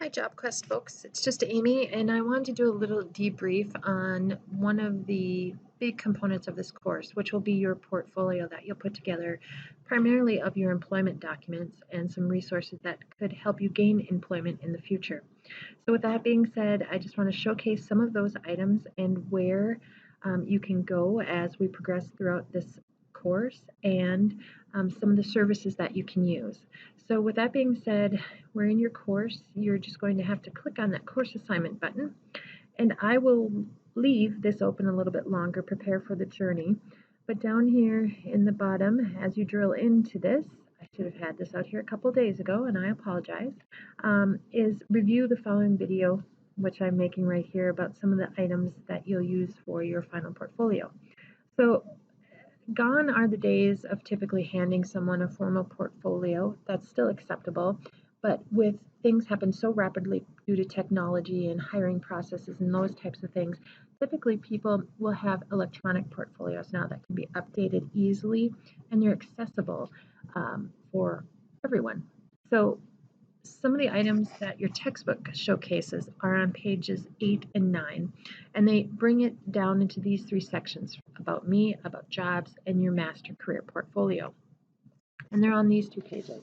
Hi, JobQuest folks. It's just Amy, and I wanted to do a little debrief on one of the big components of this course, which will be your portfolio that you'll put together primarily of your employment documents and some resources that could help you gain employment in the future. So, with that being said, I just want to showcase some of those items and where you can go as we progress throughout this course and some of the services that you can use. So with that being said, we're in your course. You're just going to have to click on that course assignment button, and I will leave this open a little bit longer, prepare for the journey. But down here in the bottom, as you drill into this, I should have had this out here a couple days ago, and I apologize, is review the following video, which I'm making right here about some of the items that you'll use for your final portfolio. So gone are the days of typically handing someone a formal portfolio. That's still acceptable, but with things happen so rapidly due to technology and hiring processes and those types of things, typically people will have electronic portfolios now that can be updated easily and they're accessible for everyone. So some of the items that your textbook showcases are on pages 8 and 9, and they bring it down into these three sections: about me, about jobs, and your master career portfolio. And they're on these two pages.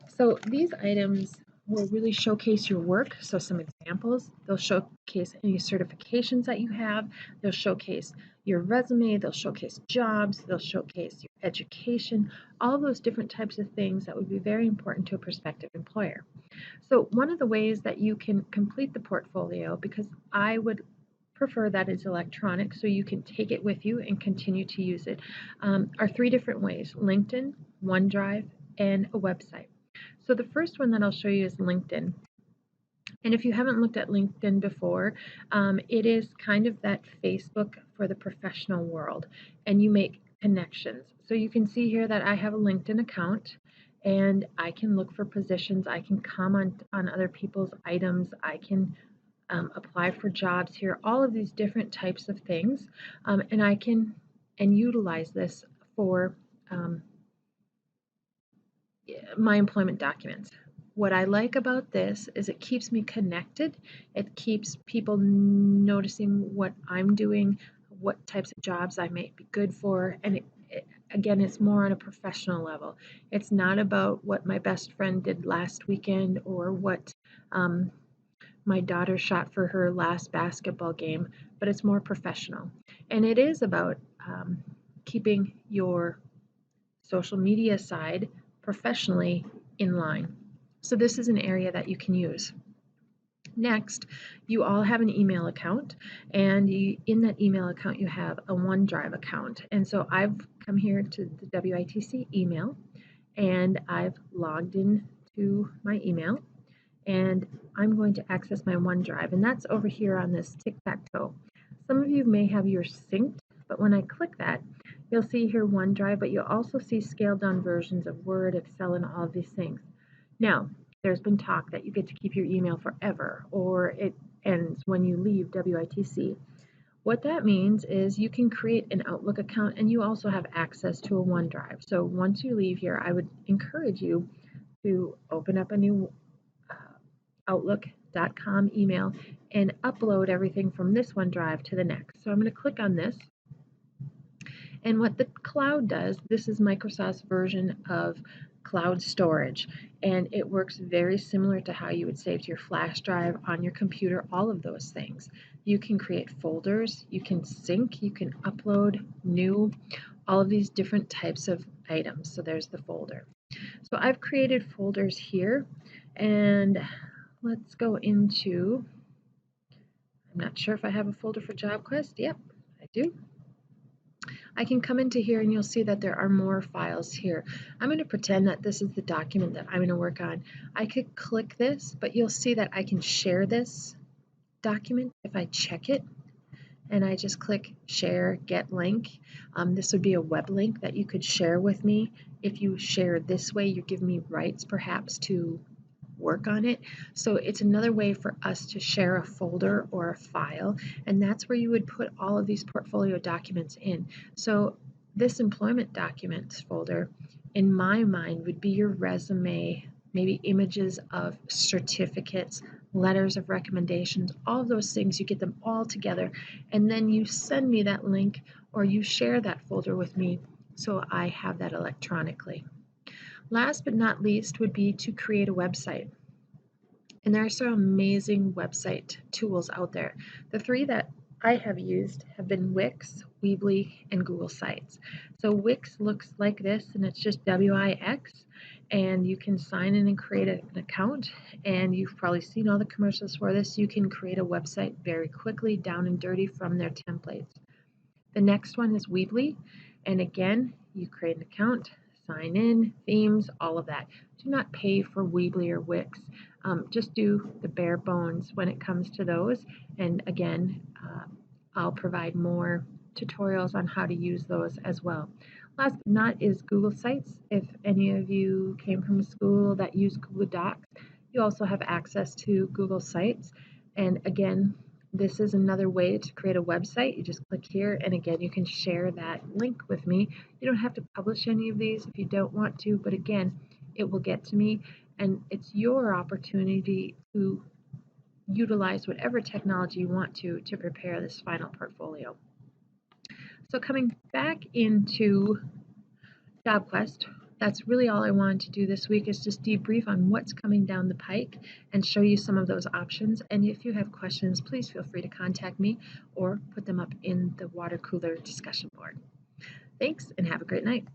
So these items will really showcase your work. So some examples, they'll showcase any certifications that you have, they'll showcase your resume, they'll showcase jobs, they'll showcase your education, all those different types of things that would be very important to a prospective employer. So one of the ways that you can complete the portfolio, because I would prefer that it's electronic so you can take it with you and continue to use it, are three different ways: LinkedIn, OneDrive, and a website. So the first one that I'll show you is LinkedIn. And if you haven't looked at LinkedIn before, it is kind of that Facebook for the professional world, and you make connections. So you can see here that I have a LinkedIn account, and I can look for positions. I can comment on other people's items. I can apply for jobs here, all of these different types of things, and I can utilize this for my employment documents. What I like about this is it keeps me connected. It keeps people noticing what I'm doing, what types of jobs I might be good for, and again, it's more on a professional level. It's not about what my best friend did last weekend or what my daughter shot for her last basketball game, but it's more professional. And it is about keeping your social media side professionally in line. So this is an area that you can use. Next, you all have an email account, and in that email account you have a OneDrive account. And so I've come here to the WITC email, and I've logged in to my email, and I'm going to access my OneDrive, and that's over here on this tic-tac-toe. Some of you may have yours synced, but when I click that, you'll see here OneDrive, but you'll also see scaled down versions of Word, Excel, and all of these things. Now, there's been talk that you get to keep your email forever, or it ends when you leave WITC. What that means is you can create an Outlook account, and you also have access to a OneDrive. So once you leave here, I would encourage you to open up a new Outlook.com email and upload everything from this OneDrive to the next. So I'm going to click on this. And what the cloud does, this is Microsoft's version of cloud storage, and it works very similar to how you would save to your flash drive on your computer, all of those things. You can create folders, you can sync, you can upload new, all of these different types of items. So there's the folder. So I've created folders here, and let's go into, I'm not sure if I have a folder for JobQuest. Yep, I do. I can come into here and you'll see that there are more files here. I'm going to pretend that this is the document that I'm going to work on. I could click this, but you'll see that I can share this document if I check it. And I just click share, get link. This would be a web link that you could share with me. If you share this way, you give me rights perhaps to work on it. So it's another way for us to share a folder or a file, and that's where you would put all of these portfolio documents in. So this employment documents folder, in my mind, would be your resume, maybe images of certificates, letters of recommendations, all of those things. You get them all together, and then you send me that link or you share that folder with me so I have that electronically. Last but not least would be to create a website. And there are some amazing website tools out there. The three that I have used have been Wix, Weebly, and Google Sites. So Wix looks like this, and it's just Wix, and you can sign in and create an account, and you've probably seen all the commercials for this. You can create a website very quickly, down and dirty from their templates. The next one is Weebly, and again, you create an account, sign in, themes, all of that. Do not pay for Weebly or Wix. Just do the bare bones when it comes to those. And again, I'll provide more tutorials on how to use those as well. Last but not is Google Sites. If any of you came from a school that used Google Docs, you also have access to Google Sites. And again, this is another way to create a website. You just click here, and again, you can share that link with me. You don't have to publish any of these if you don't want to, but again, it will get to me, and it's your opportunity to utilize whatever technology you want to prepare this final portfolio. So coming back into JobQuest, that's really all I wanted to do this week, is just debrief on what's coming down the pike and show you some of those options. And if you have questions, please feel free to contact me or put them up in the water cooler discussion board. Thanks, and have a great night.